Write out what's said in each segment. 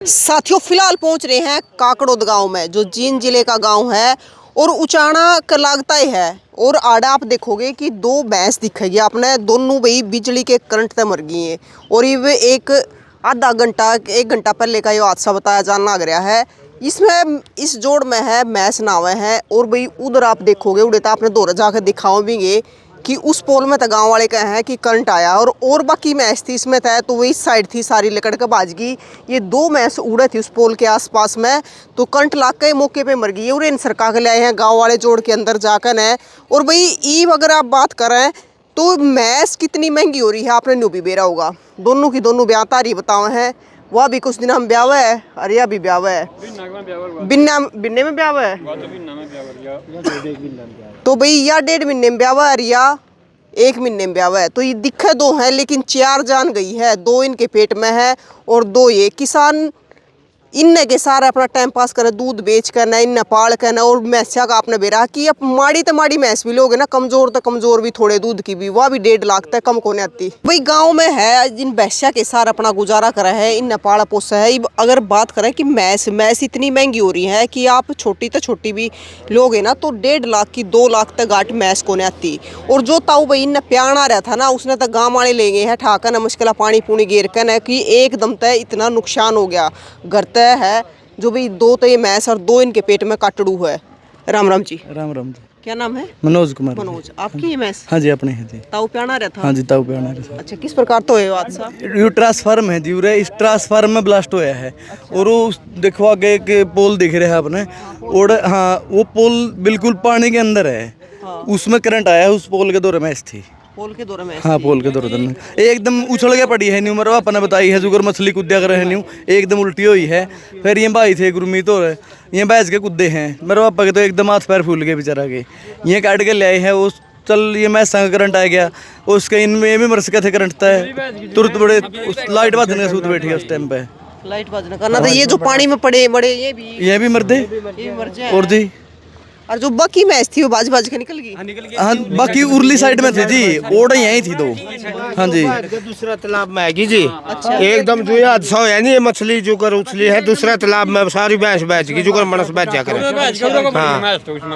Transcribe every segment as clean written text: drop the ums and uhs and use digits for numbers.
साथियों फिलहाल पहुंच रहे हैं काकड़ोद गांव में, जो जींद जिले का गांव है और उचाना का लागता ही है। और आड़ा आप देखोगे कि दो भैंस दिखेगी आपने, दोनों भाई बिजली के करंट से मर गई हैं। और ये एक आधा घंटा एक घंटा पहले का ये हादसा बताया जाना लग रहा है। इसमें इस जोड़ में है मैस नावे हैं। और भाई उधर आप देखोगे उड़े तो आपने दौरा जाकर दिखाओ भी कि उस पोल में तो गांव वाले कहे हैं कि करंट आया। और बाकी मैस थी इसमें था तो वही साइड थी सारी लकड़ के बाज गई। ये दो मैस उड़े थी उस पोल के आसपास में, तो करंट लाग के मौके पे मर गई। और इन सरका के ले आए हैं गांव वाले जोड़ के अंदर जाकर है। और भाई ईब अगर आप बात करें तो मैस कितनी महंगी हो रही है आपने न्यू भी बेरा होगा। दोनों की दोनों ब्याह तारी बताओ हैं। वह भी कुछ दिन हम ब्याह है, अरिया भी ब्याह है, बिन्ने में ब्याह है। तो भाई या 1.5 महीने में ब्याह है, अरिया 1 महीने में ब्याह है। तो ये दिक्कत दो है लेकिन 4 जान गई है, 2 इनके पेट में है और 2 ये किसान इनने के सारे अपना टाइम पास करे, दूध बेच कर ना इन पाल कर ना। और मैसा का आपने बेरा कि अब माड़ी तो माड़ी मैस भी लोग है ना, कमजोर तो कमजोर भी थोड़े दूध की भी, वह भी 1.5 लाख तक कम को नहीं आती। वही गांव में है जिन भैंसिया के सार अपना गुजारा करा है, इन पाला पोसा है। अगर बात करें कि मैस इतनी महंगी हो रही है कि आप छोटी तो छोटी भी लोग है ना तो 1.5 लाख की 2 लाख तक गाट मैस को नहीं आती। और जो ताऊ भाई इन प्यार आ रहा था ना, उसने तो गाँव वाले ले गए हैं ठाकर न मुश्किल पानी पूनी गेर कर न कि एकदम तय इतना नुकसान हो गया। घर है जो भी 2 तो ये मैस और 2 इनके पेट में काटड़ू है। राम राम जी। राम राम जी। क्या नाम है? मनोज कुमार। मनोज, आपकी ये मैस? हाँ जी अपने है जी। ताऊ प्याना रहा था? हाँ जी ताऊ प्याना रहा। अच्छा, किस प्रकार तो है हादसा? ये ट्रांसफार्म है जी, उरे इस ट्रांसफार्म में ब्लास्ट होया है। और वो देखो आगे के पोल दिख रहे हैं आपने, और हाँ वो पोल बिल्कुल पानी के अंदर है। उसमें करंट आया है, उस पोल के दौरे मैच थी। पोल के दौरे में? हाँ पोल के दौरे में एकदम उछल के पड़ी है न्यू, मरवा अपने बताई है जुगर मछली कूद्या कर रहे न्यू, एकदम उल्टी हुई है। फिर ये भाई थे गुरमीत और ये बैच के कूदे हैं, मेरे पापा के तो एकदम हाथ पैर फूल गए बेचारा के। ये काट के ले आए हैं वो, चल ये मैं संग करंट आ गया उसके, इनमें भी मर सके थे करंट था तुरंत बड़े लाइट बाजने सूत बैठी है उस टाइम पे। लाइट बाजना करना था। ये जो पानी में पड़े बड़े ये भी मर दे, ये मर जाए। और जी और जो बाकी मैच थी वो बाज के निकल गई। हाँ बाकी उर्ली साइड में थी जी, ओड़ यही थी 2। हाँ जी दूसरा तालाब में आएगी जी। अच्छा। एकदम जो हादसा है नहीं, मछली जो कर उछली है दूसरा तालाब में सारी भैंस बैच की, जो कर मनस बैच जाकर। हाँ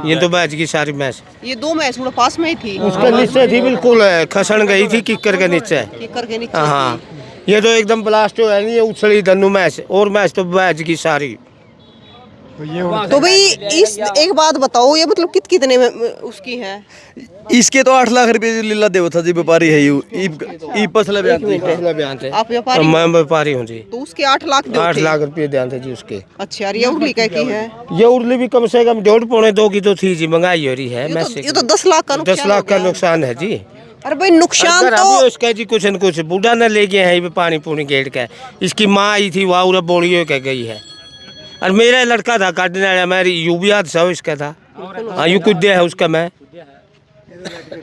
ये तो बैच की सारी भैंस। ये 2 मैच थोड़ा पास में ही थी, उसके नीचे थी बिल्कुल, खसण गई थी किक्कर के नीचे। किक्कर के नीचे? हाँ ये तो एकदम ब्लास्ट हो नहीं, ये उछली धनु मैच और मैच तो बैच की सारी। तो भाई इस एक बात बताओ, ये मतलब कितने में उसकी है? इसके तो 8 लाख रुपए लीला देव था जी, व्यापारी है यू पसले बयान थे। आप व्यापारी? मैं व्यापारी हूँ जी। तो उसके 8 लाख 8 लाख रुपये ध्यान थे जी उसके। अच्छा, ये उर्ली क्या की है? ये उर्ली भी कम से कम 1.5-2 की तो थी जी, महंगाई हो रही है। ये तो 10 लाख का 10 लाख का नुकसान है जी। अरे भाई नुकसान तो उसका जी कुछ न कुछ बूढ़ा न ले गए हैं पानी पूनी गेट का। इसकी माँ आई थी वहाँ उरा बोलियो के गई है। और मेरा लड़का था काटने वाला, मेरी यू भी हादसा इसका था। हाँ यू कुछ है उसका मैं।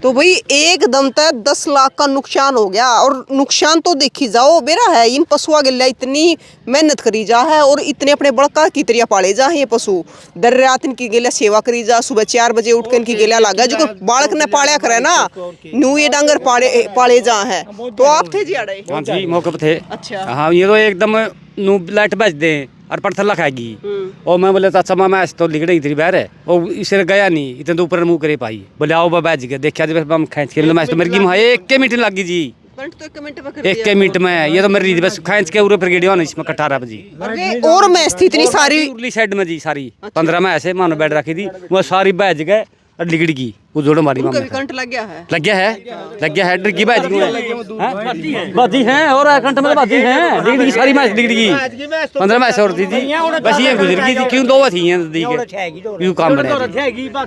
तो भाई एकदम तक 10 लाख का नुकसान हो गया। और नुकसान तो देखी जाओ बेरा है, इन पशुओं के लिए इतनी मेहनत करी जा है और इतने अपने बड़का की तरह पाले जा है। ये पशु दर रात इनकी गेला सेवा करी जा, सुबह 4 बजे उठ कर इनकी गेला लगा, जो बालक ने पालिया करे ना न्यू ये डांगर पाले जा है। तो आप थे जी अड़े? हाँ जी मौके पे थे। अच्छा। हाँ ये तो एकदम नू लाइट बच दे और पत्थर खाएगी। और मैं बोले अच्छा मैं तो लिख रही थी बहर है, और इसे गया नहीं इतने तो ऊपर मुँह करे पाई। बोले आओ बाबा जी के देखा जब हम खींच के मैच तो मेरी की 1 मिनट लग गई जी। 1 मिनट में ये तो मेरी बस खींच के पूरे गड्डिया इसमें 18 बजे। और मैच थी इतनी सारी उर्ली साइड में जी सारी 15 में ऐसे मानो बैठ रखी थी, वो सारी बैच गए और लिगड़ गई। वो जोड़ो मारी करंट लग गया है डर की बाजी है और घंटे में बाजी है लिगड़ की सारी मैच लिगड़ गई। 15 मैच और थी जी, बस ये गुजर गई थी क्यों 2 थी यूं काम बने।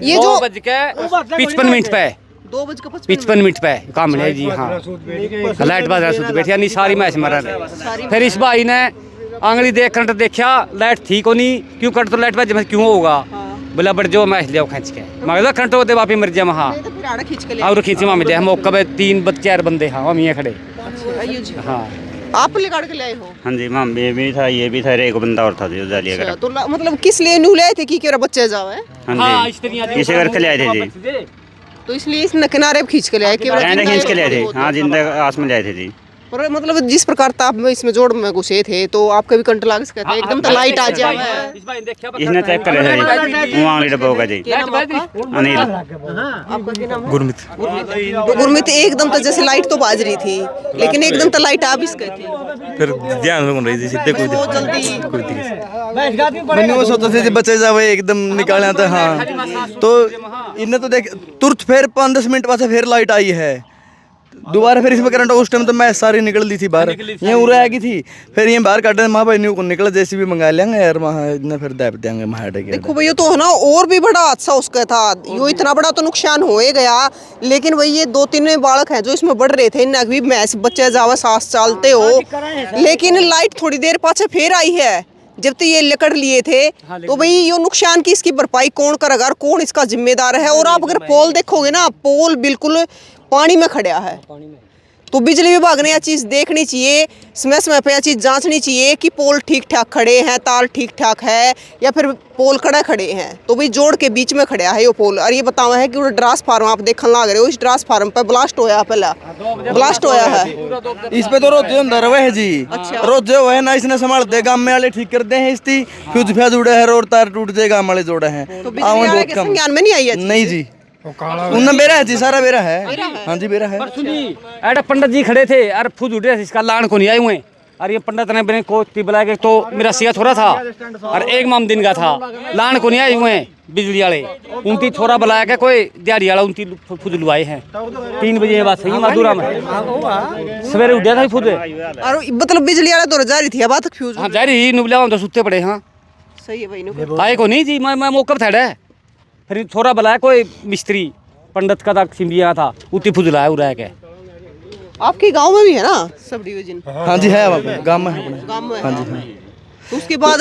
ये जो 2:55 मिनट पे 2:55 मिनट पे काम है जी। हाँ लाइट बाजार सुध बैठी नहीं सारी मैच मरा रहे। फिर इस भाई ने आंगली देख करंट देखा, लाइट थी को नहीं क्यों कट तो लाइट बाज क्यों होगा। बोला बड़ जो मैच लिया खींच के मगर करंट होते वापी मर जाए। हाँ और खींची मामे दे मौका पे 3-4 बंदे। हाँ हम ये खड़े। हाँ आप लेकर के लाए हो? हाँ जी माम भी था, ये भी था, एक बंदा और था जो जालिया का। तो मतलब किस लिए न्यू लाए थे कि केरा बच्चे जावे? हाँ जी इसे घर के ले आए थे जी। तो इसलिए इस किनारे खींच के ले आए, खींच के ले आए थे। हाँ जिंदा आस में ले आए थे जी। पर मतलब जिस प्रकार ताप में इसमें जोड़ में घुसे थे तो आपका भी करंट लग सकता है एकदम तो लाइट आ जाए। इसने चेक करे है जी वो आंगली डब्बा होगा जी अनिल आपका क्या नाम है? गुरमीत तो गुरमीत एकदम तो जैसे लाइट तो बाज रही थी लेकिन एकदम तो लाइट आ भी इसके थी फिर ध्यान में रही थी सीधे कोई बहुत जल्दी मैंने वो सोचा थे बच्चे जावे एकदम निकालना था। हाँ तो इन्हें तो देख तुरंत फिर 5-10 मिनट बाद फिर लाइट आई है दोबारा फिर इसमें करंट उस टाइम तो मैं सारी निकल दी थी बाहर ये उड़ा आ गई थी फिर ये बाहर काटे माँ भाई न्यू को निकला जैसे भी मंगा लेंगे यार वहाँ इतना फिर दाप देंगे वहाँ हटे देखो भैया तो है ना और भी बड़ा हादसा उसका था यो इतना बड़ा तो नुकसान हो ही गया लेकिन वही ये 2-3 बालक हैं जो इसमें बढ़ रहे थे इन्हें भी मैस बच्चे जावा सांस चालते हो लेकिन लाइट थोड़ी देर पाछे फिर आई है जब तो ये लकड़ लिए थे तो भाई ये नुकसान की इसकी भरपाई कौन करेगा और कौन इसका जिम्मेदार है। और आप अगर पोल देखोगे ना पोल बिल्कुल पानी में खड़ा है तो बिजली विभाग ने यह चीज़ देखनी चाहिए समय पे यह चीज़ जांचनी चाहिए कि पोल ठीक ठाक खड़े हैं तार ठीक ठाक है या फिर पोल खड़े हैं। तो भाई जोड़ के बीच में खड़ा है ये पोल और ये बतावा है कि वो ट्रांसफार्मर आप देखने लग रहे हो इस ट्रांसफार्मर पे ब्लास्ट होया पहला ब्लास्ट होया है इस पे तो रोजे अंदर हुए है जी रोजे हुए ना इसने संभाल दे गांव में वाले ठीक कर दे हैं इसकी फ्यूज फ्यूज उड़े है और तार टूट जाए गांव वाले जोड़े हैं तो बिजली वाले के संज्ञान में नहीं आई है नहीं जी उनने बेरा है जी सारा बेरा है हाँ जी बेरा है। अरे पंडित जी खड़े थे अरे फूज उठे इसका लान को नहीं आए हुए और ये पंडित ने अपने को बुला के तो मेरा सिया थोड़ा था और एक माम दिन का था लान को नहीं आए हुए बिजली वाले उनकी थोड़ा बुलाया के कोई दिहाड़ी वाला उनकी फूज लुआए हैं 3 बजे ये बात सही मधुरा में सवेरे उठा था फूज और मतलब बिजली वाला तो जा रही थी अब तक फ्यूज हाँ जा रही नुबला तो सुते पड़े हाँ सही है भाई आए को नहीं जी मैं मौका था फिर थोड़ा बुलाया कोई मिस्त्री पंडित का था सिंबिया था उतनी फूज लाया उड़ा के आपके गांव में भी है ना सब डिवीजन हाँ जी है गांव में है अपने गांव में हाँ जी हाँ तो उसके बाद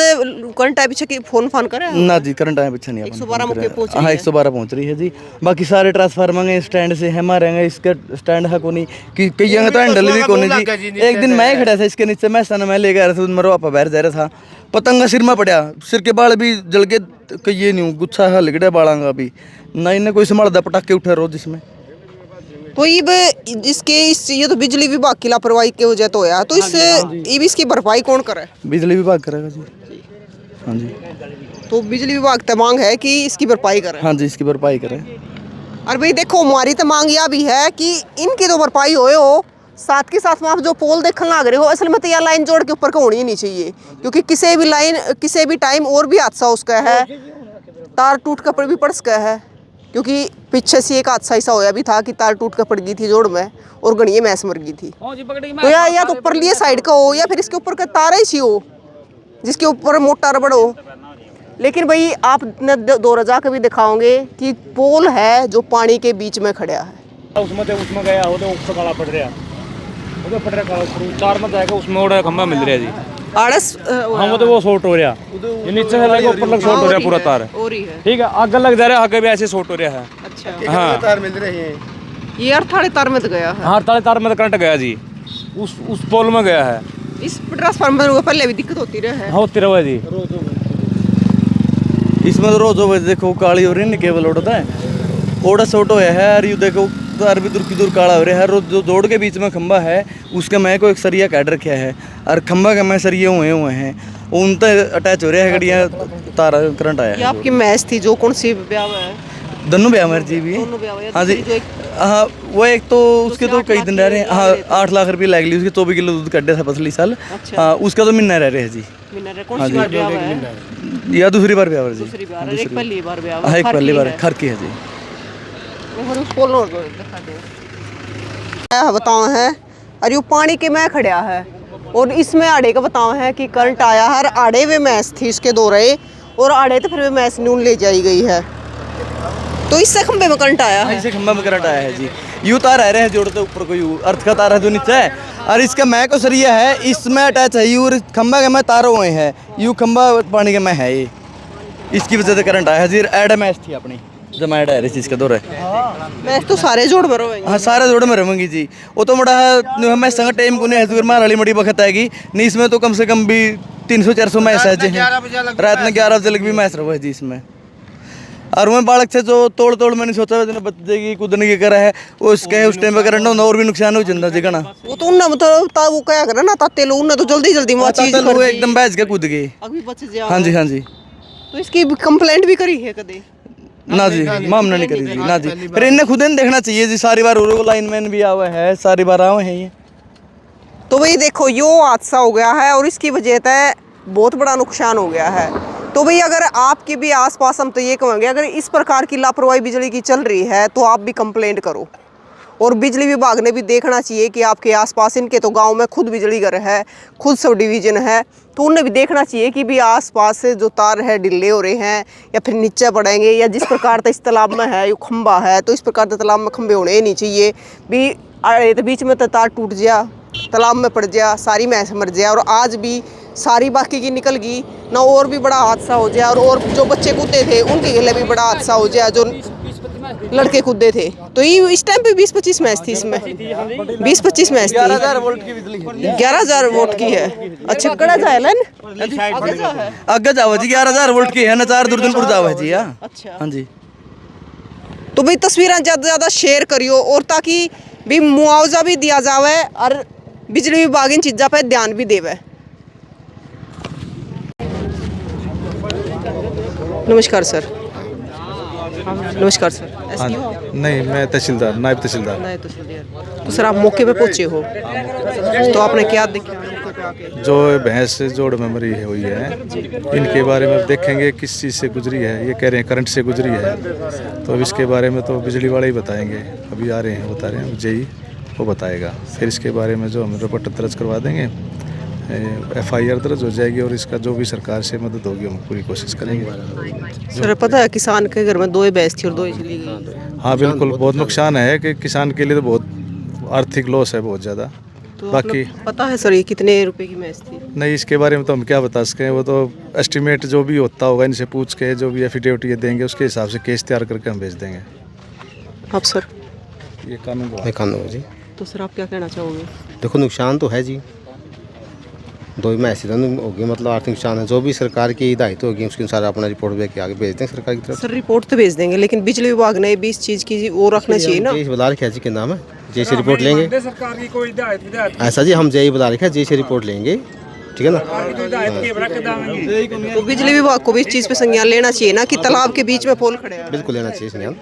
करंट आए पीछे की फोन करे ना जी करंट आया पीछे नहीं 112 मौके पहुंच रही हाँ है 112 पहुंच रही है जी बाकी सारे ट्रांसफार्मर हैं स्टैंड से है मारेंगे इसका स्टैंड है कोनी कि कई जगह तो हैंडल भी कोनी जी एक दिन मैं खड़ा था इसके नीचे मैं सन में लेके आ रहा था मरो आप बाहर जा रहा था पतंगा सिर में पड़ा सिर के बाल भी जल के कई नहीं गुच्छा है लिगड़े बालांगा अभी ना इन्हें कोई संभाल पटाखे उठे रोज इसमें तो ये तो बिजली विभाग की लापरवाही की वजह तो होया तो इसकी भरपाई कौन करे बिजली विभाग करेगा जी हाँ जी तो बिजली विभाग तो मांग है कि इसकी भरपाई करे हाँ जी इसकी भरपाई करें और भाई देखो हमारी तो मांग यह भी है कि इनकी तो भरपाई हो साथ के साथ में आप जो पोल देखने लग रहे हो असल में तो यह लाइन जोड़ के ऊपर का होनी ही नहीं चाहिए क्योंकि किसी भी टाइम और भी हादसा उसका है तार टूट कर भी पड़ सका है क्योंकि पीछे से एक हादसा ऐसा होया भी था कि तार टूट कर पड़ गई थी जोड़ में और गणिये मैस मर गई थी तो या तो ऊपर लिए साइड का हो या फिर इसके ऊपर का तार ही हो जिसके ऊपर मोटा रबड़ हो। लेकिन भाई आप दो रजा के भी दिखाओगे कि पोल है जो पानी के बीच में खड़ा है उसमें गया हो तो ऊपर काला पड़ रहा वो पड़ रहा काला तार में जाएगा उसमें उड़ा खंभा मिल रहा जी आड़स हाँ वो शॉर्ट हो रहा ये नीचे से लगे ऊपर लग शॉर्ट हो रहा पूरा तार ठीक है आगे लग जा रहा है आगे भी ऐसे शॉर्ट हो रहा है। अच्छा हाँ तार मिल रही है ये अर्थाड़े तार में तो गया है हाँ तार में तो करंट गया जी उस पोल में गया है इस ट्रांसफार्मर को पहले भी दिक्कत होती रही है हाँ होती रहा जी इसमें तो रोज हो देखो काली हो रही है केवल उड़ता है ओड़ा शॉर्ट होया है और यू देखो तार भी दूर की दूर काला हो रहा है रोज जो जोड़ के बीच में खंबा है उसके मैं को एक सरिया काट रखा है और खंबा के मैं सरिये हुए हैं उन तक अटैच हो रहा है गड़िया तार करंट आया ये आपकी मैच थी जो कौन सी ब्याह है दोनों ब्याह मर जी भी हाँ जी हाँ वो एक तो उसके तो कई दिन रह रहे हैं हाँ 8 लाख रुपये लग ली उसके 24 किलो दूध कटे था पिछली साल हाँ उसका तो महीना रह रहे हैं जी या दूसरी बार ब्याह जी एक पहली बार हाँ एक पहली बार खर की है जी बताओ है अरे वो पानी के में खड़ा है और इसमें आड़े का बताओ है कि करंट आया है आड़े में मैस थी इसके दो रहे और आड़े तो फिर मैस नून ले जाई गई है तो इससे खंबे में करंट आया है इससे खंबा में करंट आया है जी यू तार रह रहे हैं जोड़ते ऊपर कोई अर्थ का तार है जो नीचे है और इसका मैं को सरिया है इसमें अटैच है यू खंबा के मैं तार हुए हैं यू खंबा पानी के में है ये इसकी वजह से करंट आया है जी एड मैच थी अपनी जब ऐड है इस चीज़ का दौर है मैच तो सारे जोड़ में रहेंगे हाँ सारे जोड़ में रहेंगी जी वो तो मोड़ा है मैं संग टाइम को नहीं है मार वाली मड़ी वक्त आएगी नहीं इसमें तो कम से कम भी 300-400 मैच है जी रात में 11 बजे लग भी मैच रहो है जी इसमें और मैं बालक से जो तोड़ तोड़ मैंने सोचा बच्चे की कूदने की करा है वो उसके उस टाइम पे करंट होना और भी नुकसान हो जाता जी ना। वो तो उन्हें मतलब वो क्या करे ना ताते लोग उन्हें तो जल्दी जल्दी वो चीज वो एकदम बैठ के कूद गए। अभी बच जाओ। हाँ जी हाँ जी। तो इसकी कंप्लेंट भी करी है कदे? ना जी मामला नहीं करी जी ना जी। फिर इन्हें खुद ही देखना चाहिए जी। सारी बार लाइनमैन भी आवे है, सारी बार आवे हैं ये। तो भाई देखो यो हादसा हो गया है और इसकी वजह से बहुत बड़ा नुकसान हो गया है। तो भाई अगर आपके भी आसपास हम तो ये कहेंगे अगर इस प्रकार की लापरवाही बिजली की चल रही है तो आप भी कंप्लेंट करो। और बिजली विभाग ने भी देखना चाहिए कि आपके आसपास, इनके तो गांव में खुद बिजली घर है, खुद सब डिवीज़न है, तो उन्हें भी देखना चाहिए कि भी आसपास से जो तार है ढीले हो रहे हैं या फिर नीचे पड़ेंगे, या जिस प्रकार से इस तालाब में है ये खंबा है तो इस प्रकार से तालाब में खंबे होने ही नहीं चाहिए। भी तो बीच में तो तार टूट गया, तालाब में पड़ गया, सारी भैंस मर जाए और आज भी सारी बाकी की निकल गई ना, और भी बड़ा हादसा हो जाए। और जो बच्चे कूदे थे उनके लिए भी बड़ा हादसा हो जाए, जो लड़के कूदे थे। तो ये इस टाइम पे 20-25 मैच थी, इसमें 20-25 मैच थी। 11,000 वोल्ट की बिजली 11,000 वोल्ट की है। अच्छा कड़ा जाए लाइन आगे जाओ जी। 11,000 वोल्ट की है ना, 4 दुर्जनपुर जाओ है जी। अच्छा हाँ जी। तो भाई तस्वीरें ज़्यादा से ज़्यादा शेयर करियो और ताकि भी मुआवजा भी दिया जावे और बिजली विभाग इन चीज़ों पर ध्यान भी देवे। नमस्कार सर। नमस्कार सर। SDO आप? नहीं, मैं तहसीलदार, नायब तहसीलदार। नहीं तो सर, तो सर आप मौके पे पहुंचे हो तो आपने क्या देखा मौके पे आके? जो भैंस जोड़ में मरी है हुई है, इनके बारे में देखेंगे किस चीज़ से गुजरी है। ये कह रहे हैं करंट से गुजरी है, तो इसके बारे में तो बिजली वाले ही बताएंगे। अभी आ रहे हैं, बता रहे हैं जेई, वो बताएगा। फिर इसके बारे में जो हम रिपोर्ट दर्ज करवा देंगे, FIR दर्ज हो जाएगी और इसका जो भी सरकार से मदद होगी हम पूरी कोशिश करेंगे। सर पता है किसान के घर में 2 भैंस थी और 2 चली गई। हाँ बिल्कुल, बहुत नुकसान है कि किसान के लिए तो बहुत आर्थिक लॉस है, बहुत ज़्यादा। तो बाकी पता है सर ये कितने रुपए की भैंस थी? नहीं, इसके बारे में तो हम क्या बता सकें। वो तो एस्टिमेट जो भी होता होगा इनसे पूछ के, जो भी एफिडेविट ये देंगे उसके हिसाब से केस तैयार करके हम भेज देंगे। आप सर? ये कानून मैं कानून जी। तो सर आप क्या कहना चाहोगे? देखो नुकसान तो है जी, 2 में ऐसी होगी, मतलब आर्थिक नुकसान है। जो भी सरकार की हिदायत होगी उसके अनुसार अपना रिपोर्ट के आगे भेज दें सरकार की तरफ। सर रिपोर्ट तो भेज देंगे लेकिन बिजली विभाग ने भी इस चीज़ की वो रखना चाहिए ना। जेई बता रखा है जी, के नाम है जेई से रिपोर्ट लेंगे। ऐसा जी, हम जेई बता रखा है, जेई से रिपोर्ट लेंगे, ठीक है ना। तो बिजली विभाग को भी इस चीज़ पे संज्ञान लेना चाहिए ना कि तालाब के बीच में पोल खड़े हैं। बिल्कुल लेना चाहिए संज्ञान।